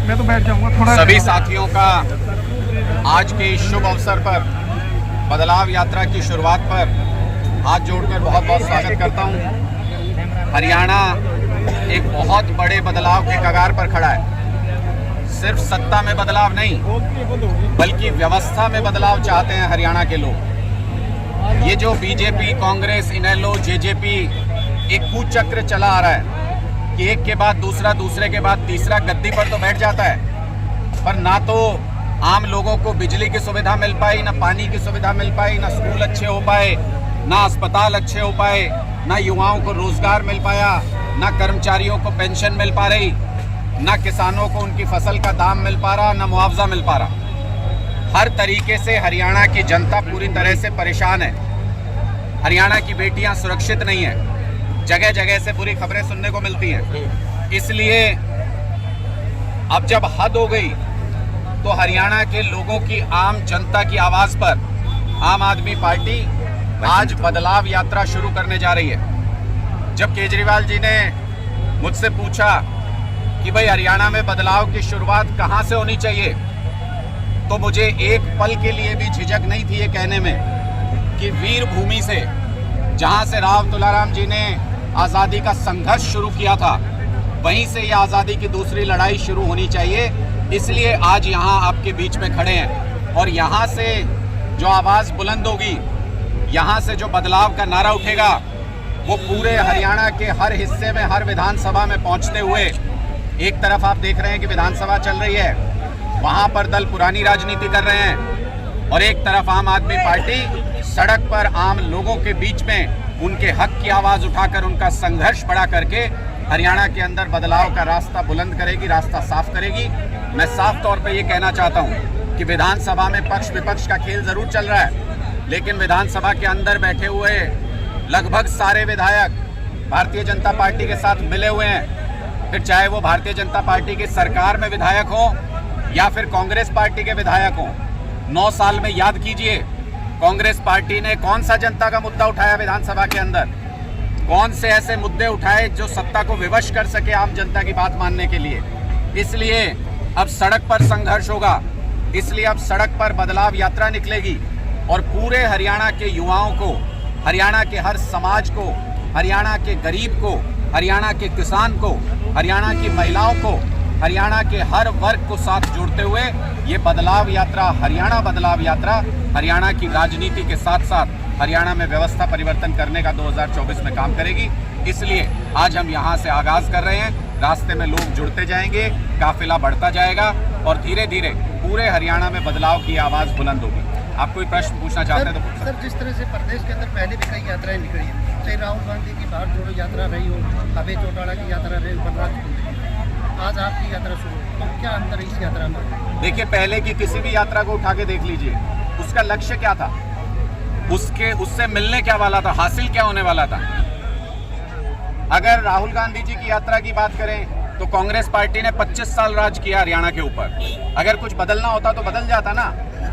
मैं तो बैठ जाऊंगा थोड़ा। सभी साथियों का आज के इस शुभ अवसर पर बदलाव यात्रा की शुरुआत पर हाथ जोड़कर बहुत बहुत स्वागत करता हूं। हरियाणा एक बहुत बड़े बदलाव के कगार पर खड़ा है। सिर्फ सत्ता में बदलाव नहीं, बल्कि व्यवस्था में बदलाव चाहते हैं हरियाणा के लोग। ये जो बीजेपी, कांग्रेस, इनेलो, जेजेपी एक कुचक्र चला आ रहा है कि एक के बाद दूसरा, दूसरे के बाद तीसरा गद्दी पर तो बैठ जाता है, पर ना तो आम लोगों को बिजली की सुविधा मिल पाई, ना पानी की सुविधा मिल पाई, ना स्कूल अच्छे हो पाए, ना अस्पताल अच्छे हो पाए, ना युवाओं को रोजगार मिल पाया, ना कर्मचारियों को पेंशन मिल पा रही, ना किसानों को उनकी फसल का दाम मिल पा रहा, ना मुआवजा मिल पा रहा। हर तरीके से हरियाणा की जनता पूरी तरह से परेशान है। हरियाणा की बेटियां सुरक्षित नहीं है, जगह जगह से बुरी खबरें सुनने को मिलती हैं। इसलिए अब जब हद हो गई तो हरियाणा के लोगों की, आम जनता की आवाज पर आम आदमी पार्टी आज बदलाव यात्रा शुरू करने जा रही है। जब केजरीवाल जी ने मुझसे पूछा कि भाई हरियाणा में बदलाव की शुरुआत कहां से होनी चाहिए, तो मुझे एक पल के लिए भी झिझक नहीं थी ये कहने में कि वीर भूमि से, जहां से राव तुलाराम जी ने आज़ादी का संघर्ष शुरू किया था, वहीं से ये आज़ादी की दूसरी लड़ाई शुरू होनी चाहिए। इसलिए आज यहाँ आपके बीच में खड़े हैं और यहाँ से जो आवाज़ बुलंद होगी, यहाँ से जो बदलाव का नारा उठेगा, वो पूरे हरियाणा के हर हिस्से में, हर विधानसभा में पहुँचते हुए, एक तरफ आप देख रहे हैं कि विधानसभा चल रही है, वहाँ पर दल पुरानी राजनीति कर रहे हैं, और एक तरफ आम आदमी पार्टी सड़क पर आम लोगों के बीच में उनके हक की आवाज़ उठाकर, उनका संघर्ष बढ़ा करके हरियाणा के अंदर बदलाव का रास्ता बुलंद करेगी, रास्ता साफ करेगी। मैं साफ तौर पे ये कहना चाहता हूँ कि विधानसभा में पक्ष विपक्ष का खेल जरूर चल रहा है, लेकिन विधानसभा के अंदर बैठे हुए लगभग सारे विधायक भारतीय जनता पार्टी के साथ मिले हुए हैं। फिर चाहे वो भारतीय जनता पार्टी की सरकार में विधायक हो या फिर कांग्रेस पार्टी के विधायक हो। 9 साल में याद कीजिए, कांग्रेस पार्टी ने कौन सा जनता का मुद्दा उठाया विधानसभा के अंदर, कौन से ऐसे मुद्दे उठाए जो सत्ता को विवश कर सके आम जनता की बात मानने के लिए। इसलिए अब सड़क पर संघर्ष होगा, इसलिए अब सड़क पर बदलाव यात्रा निकलेगी और पूरे हरियाणा के युवाओं को, हरियाणा के हर समाज को, हरियाणा के गरीब को, हरियाणा के किसान को, हरियाणा की महिलाओं को, हरियाणा के हर वर्ग को साथ जोड़ते हुए ये बदलाव यात्रा, हरियाणा बदलाव यात्रा, हरियाणा की राजनीति के साथ साथ हरियाणा में व्यवस्था परिवर्तन करने का 2024 में काम करेगी। इसलिए आज हम यहाँ से आगाज कर रहे हैं। रास्ते में लोग जुड़ते जाएंगे, काफिला बढ़ता जाएगा और धीरे धीरे पूरे हरियाणा में बदलाव की आवाज़ बुलंद होगी। आप कोई प्रश्न पूछना चाहते हैं तो सर, जिस तरह से प्रदेश के अंदर पहले भी कई यात्राएं निकली हैं, चाहे राहुल गांधी की भारत जोड़ो यात्रा रही हो, अभय चौटाला की यात्रा रही, बलराज, आज आपकी यात्रा शुरू, तो क्या अंतर इस यात्रा में? देखिए, पहले की किसी भी यात्रा को उठा के देख लीजिए, उसका लक्ष्य क्या था, उससे मिलने क्या वाला था, हासिल क्या होने वाला था। अगर राहुल गांधी जी की यात्रा की बात करें तो कांग्रेस पार्टी ने 25 साल राज किया हरियाणा के ऊपर। अगर कुछ बदलना होता तो बदल जाता ना,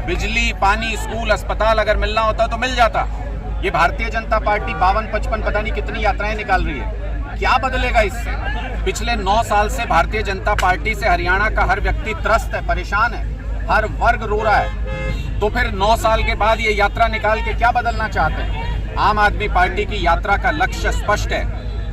बिजली, पानी, स्कूल, अस्पताल अगर मिलना होता तो मिल जाता। ये भारतीय जनता पार्टी 52-55 पता नहीं कितनी यात्राएं निकाल रही है, क्या बदलेगा इससे? पिछले 9 साल से भारतीय जनता पार्टी से हरियाणा का हर व्यक्ति त्रस्त है, परेशान है, हर वर्ग रो रहा है। तो फिर 9 साल के बाद ये यात्रा निकाल के क्या बदलना चाहते हैं? आम आदमी पार्टी की यात्रा का लक्ष्य स्पष्ट है।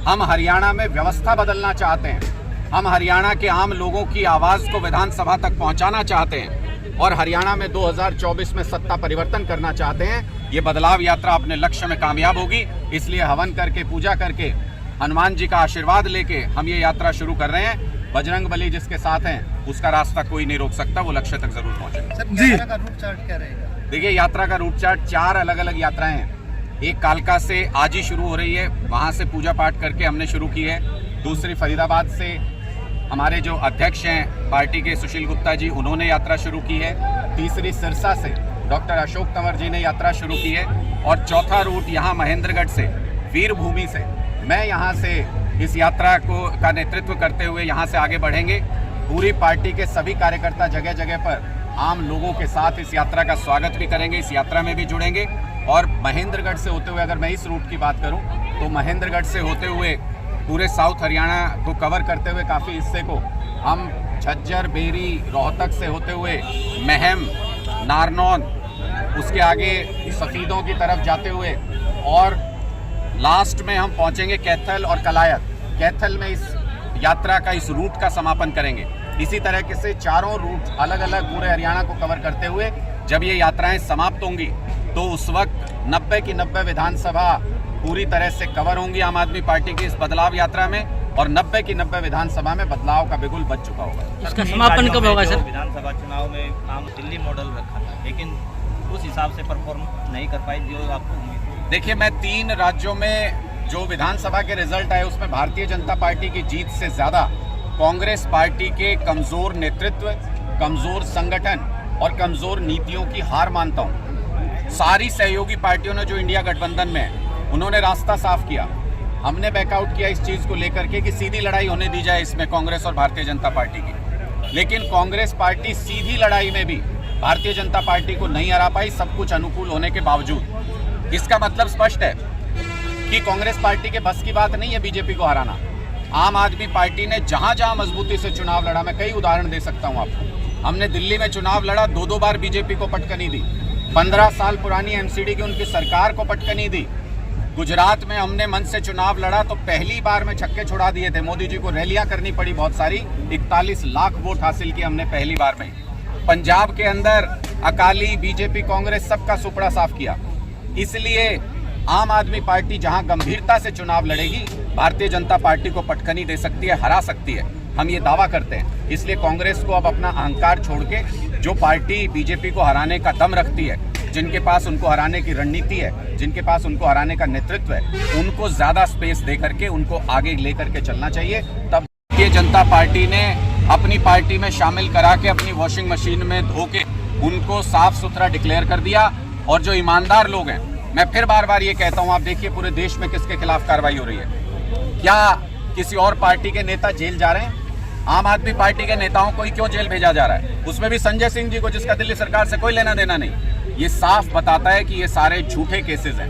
हम हरियाणा में व्यवस्था बदलना चाहते हैं, हम हरियाणा के आम लोगों की आवाज़ को विधानसभा तक पहुंचाना चाहते हैं और हरियाणा में 2024 में सत्ता परिवर्तन करना चाहते हैं। ये बदलाव यात्रा अपने लक्ष्य में कामयाब होगी। इसलिए हवन करके, पूजा करके, हनुमान जी का आशीर्वाद लेके हम ये यात्रा शुरू कर रहे हैं। बजरंग बली जिसके साथ हैं, उसका रास्ता कोई नहीं रोक सकता, वो लक्ष्य तक जरूर पहुंचेगा। सर, यात्रा का रूट चार्ट क्या रहेगा? देखिए, यात्रा का रूट चार्ट 4 अलग अलग यात्राएं हैं। एक कालका से आज ही शुरू हो रही है, वहाँ से पूजा पाठ करके हमने शुरू की है। दूसरी फरीदाबाद से हमारे जो अध्यक्ष हैं पार्टी के सुशील गुप्ता जी, उन्होंने यात्रा शुरू की है। तीसरी सिरसा से डॉक्टर अशोक तंवर जी ने यात्रा शुरू की है और चौथा रूट यहाँ महेंद्रगढ़ से, वीर भूमि से, मैं यहाँ से इस यात्रा का नेतृत्व करते हुए यहाँ से आगे बढ़ेंगे। पूरी पार्टी के सभी कार्यकर्ता जगह जगह पर आम लोगों के साथ इस यात्रा का स्वागत भी करेंगे, इस यात्रा में भी जुड़ेंगे। और महेंद्रगढ़ से होते हुए, अगर मैं इस रूट की बात करूं तो महेंद्रगढ़ से होते हुए पूरे साउथ हरियाणा को कवर करते हुए काफ़ी हिस्से को हम झज्जर, बेरी, रोहतक से होते हुए महम, नारनौल, उसके आगे सफीदों की तरफ जाते हुए और लास्ट में हम पहुंचेंगे कैथल और कलायत। कैथल में इस यात्रा का, इस रूट का समापन करेंगे। इसी तरह से चारों रूट अलग अलग पूरे हरियाणा को कवर करते हुए जब ये यात्राएं समाप्त होंगी तो उस वक्त 90 की 90 विधानसभा पूरी तरह से कवर होंगी आम आदमी पार्टी की इस बदलाव यात्रा में, और 90 की 90 विधानसभा में बदलाव का बिगुल बज चुका होगा। इसका समापन कब होगा सर? विधानसभा चुनाव में आम दिल्ली मॉडल रखा था, लेकिन उस हिसाब से परफॉर्म नहीं कर पाई जो आपको उम्मीद थी। देखिए, मैं 3 राज्यों में जो विधानसभा के रिजल्ट आए उसमें भारतीय जनता पार्टी की जीत से ज्यादा कांग्रेस पार्टी के कमजोर नेतृत्व, कमजोर संगठन और कमजोर नीतियों की हार मानता हूं। सारी सहयोगी पार्टियों ने जो इंडिया गठबंधन में है उन्होंने रास्ता साफ किया। हमने बैकआउट किया इस चीज को लेकर के कि सीधी लड़ाई होने दी जाए इसमें कांग्रेस और भारतीय जनता पार्टी की, लेकिन कांग्रेस पार्टी सीधी लड़ाई में भी भारतीय जनता पार्टी को नहीं हरा पाई, सब कुछ अनुकूल होने के बावजूद। इसका मतलब स्पष्ट है कि कांग्रेस पार्टी के बस की बात नहीं है बीजेपी को हराना। आम आदमी पार्टी ने जहां जहां मजबूती से चुनाव लड़ा, मैं कई उदाहरण दे सकता हूं आपको। हमने दिल्ली में चुनाव लड़ा, 2-2 बार बीजेपी को पटकनी दी। 15 साल पुरानी एमसीडी की उनकी सरकार को पटकनी दी। गुजरात में हमने मन से चुनाव लड़ा तो पहली बार में छक्के छुड़ा दिए थे, मोदी जी को रैलियां करनी पड़ी बहुत सारी, 41 लाख वोट हासिल किए हमने पहली बार में। पंजाब के अंदर अकाली, बीजेपी, कांग्रेस सबका सुपड़ा साफ किया। इसलिए आम आदमी पार्टी जहां गंभीरता से चुनाव लड़ेगी, भारतीय जनता पार्टी को पटखनी दे सकती है, हरा सकती है, हम ये दावा करते हैं। इसलिए कांग्रेस को अब अपना अहंकार छोड़ के जो पार्टी बीजेपी को हराने का दम रखती है, जिनके पास उनको हराने की रणनीति है, जिनके पास उनको हराने का नेतृत्व है, उनको ज्यादा स्पेस दे करके उनको आगे लेकर के चलना चाहिए। तब भारतीय जनता पार्टी ने अपनी पार्टी में शामिल करा के अपनी वॉशिंग मशीन में धो के उनको साफ सुथरा डिक्लेयर कर दिया। और जो ईमानदार लोग हैं, मैं फिर बार बार ये कहता हूं, आप देखिए पूरे देश में किसके खिलाफ कार्रवाई हो रही है। क्या किसी और पार्टी के नेता जेल जा रहे हैं? आम आदमी पार्टी के नेताओं को ही क्यों जेल भेजा जा रहा है? उसमें भी संजय सिंह जी को, जिसका दिल्ली सरकार से कोई लेना देना नहीं। ये साफ बताता है कि ये सारे झूठे केसेस हैं।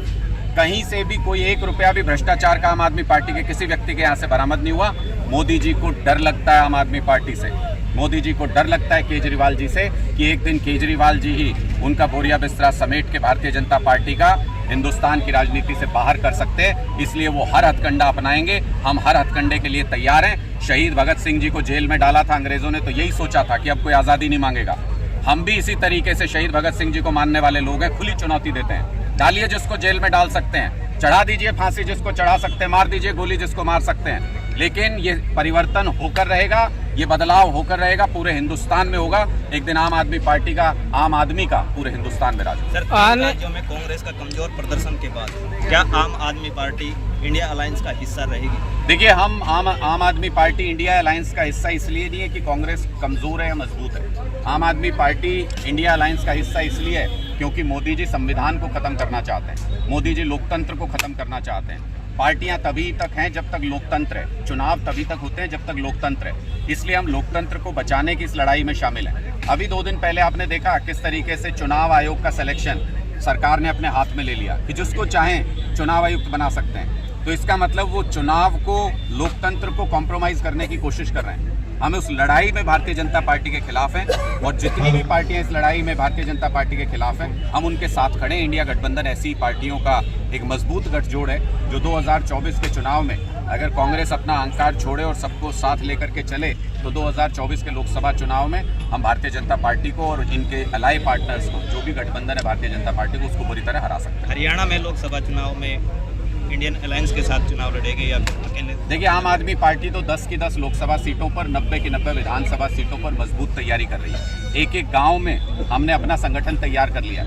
कहीं से भी कोई 1 रुपया भी भ्रष्टाचार का आम आदमी पार्टी के किसी व्यक्ति के यहाँ से बरामद नहीं हुआ। मोदी जी को डर लगता है आम आदमी पार्टी से, मोदी जी को डर लगता है केजरीवाल जी से कि एक दिन केजरीवाल जी ही उनका बोरिया बिस्तरा समेट के भारतीय जनता पार्टी का हिंदुस्तान की राजनीति से बाहर कर सकते हैं। इसलिए वो हर हथकंडा अपनाएंगे, हम हर हथकंडे के लिए तैयार हैं। शहीद भगत सिंह जी को जेल में डाला था अंग्रेजों ने, तो यही सोचा था कि अब कोई आज़ादी नहीं मांगेगा। हम भी इसी तरीके से शहीद भगत सिंह जी को मानने वाले लोग हैं, खुली चुनौती देते हैं। डालिए जिसको जेल में डाल सकते हैं, चढ़ा दीजिए फांसी जिसको चढ़ा सकते हैं, मार दीजिए गोली जिसको मार सकते हैं, लेकिन ये परिवर्तन होकर रहेगा, ये बदलाव होकर रहेगा, पूरे हिंदुस्तान में होगा। एक दिन आम आदमी पार्टी का, आम आदमी का पूरे हिंदुस्तान में राज होगा। सर, 3 राज्यों में कांग्रेस का कमजोर प्रदर्शन के बाद क्या आम आदमी पार्टी इंडिया अलायंस का हिस्सा रहेगी? देखिए, हम आम आदमी पार्टी इंडिया अलायंस का हिस्सा इसलिए नहीं है कि कांग्रेस कमजोर है या मजबूत है। आम आदमी पार्टी इंडिया अलायंस का हिस्सा इसलिए है क्योंकि मोदी जी संविधान को खत्म करना चाहते हैं, मोदी जी लोकतंत्र को खत्म करना चाहते हैं। पार्टियां तभी तक हैं जब तक लोकतंत्र है, चुनाव तभी तक होते हैं जब तक लोकतंत्र है। इसलिए हम लोकतंत्र को बचाने की इस लड़ाई में शामिल हैं। अभी 2 दिन पहले आपने देखा किस तरीके से चुनाव आयोग का सिलेक्शन सरकार ने अपने हाथ में ले लिया कि जिसको चाहें चुनाव आयुक्त बना सकते हैं। तो इसका मतलब वो चुनाव को, लोकतंत्र को कॉम्प्रोमाइज करने की कोशिश कर रहे हैं। हम उस लड़ाई में भारतीय जनता पार्टी के खिलाफ हैं, और जितनी भी पार्टियां इस लड़ाई में भारतीय जनता पार्टी के खिलाफ हैं, हम उनके साथ खड़े हैं। इंडिया गठबंधन ऐसी पार्टियों का एक मजबूत गठजोड़ है जो 2024 के चुनाव में अगर कांग्रेस अपना अहंकार छोड़े और सबको साथ लेकर के चले तो 2024 के लोकसभा चुनाव में हम भारतीय जनता पार्टी को और इनके अलाई पार्टनर्स को, जो भी गठबंधन है भारतीय जनता पार्टी को, उसको बुरी तरह हरा सकते हैं। हरियाणा में लोकसभा चुनाव में इंडियन अलायंस के साथ चुनाव लड़ेगी या अकेले? देखिए, आम आदमी पार्टी तो 10 की 10 लोकसभा सीटों पर, 90 की 90 विधानसभा सीटों पर मजबूत तैयारी कर रही है। एक गांव में हमने अपना संगठन तैयार कर लिया।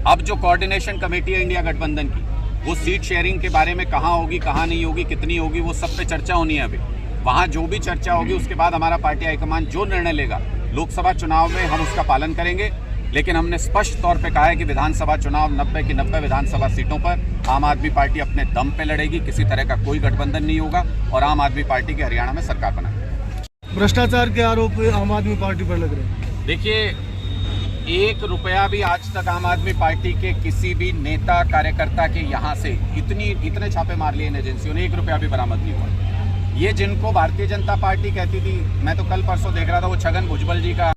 अब जो कोऑर्डिनेशन कमेटी है इंडिया गठबंधन की, वो सीट शेयरिंग के बारे में कहाँ होगी, कहाँ नहीं होगी, कितनी होगी, वो सब पे चर्चा होनी है। अभी वहाँ जो भी चर्चा होगी उसके बाद हमारा पार्टी हाईकमान जो निर्णय लेगा लोकसभा चुनाव में हम उसका पालन करेंगे। लेकिन हमने स्पष्ट तौर पे कहा है कि विधानसभा चुनाव 90 की 90 विधानसभा सीटों पर आम आदमी पार्टी अपने दम पे लड़ेगी, किसी तरह का कोई गठबंधन नहीं होगा और आम आदमी पार्टी की हरियाणा में सरकार बनाएगी। भ्रष्टाचार के आरोप आम आदमी पार्टी पर लग रहे हैं। देखिए, 1 रुपया भी आज तक आम आदमी पार्टी के किसी भी नेता कार्यकर्ता के यहाँ से इतने छापे मार लिए इन एजेंसियों ने, 1 रुपया भी बरामद नहीं हुआ। ये जिनको भारतीय जनता पार्टी कहती थी, मैं तो कल परसों देख रहा था वो छगन भुजबल जी का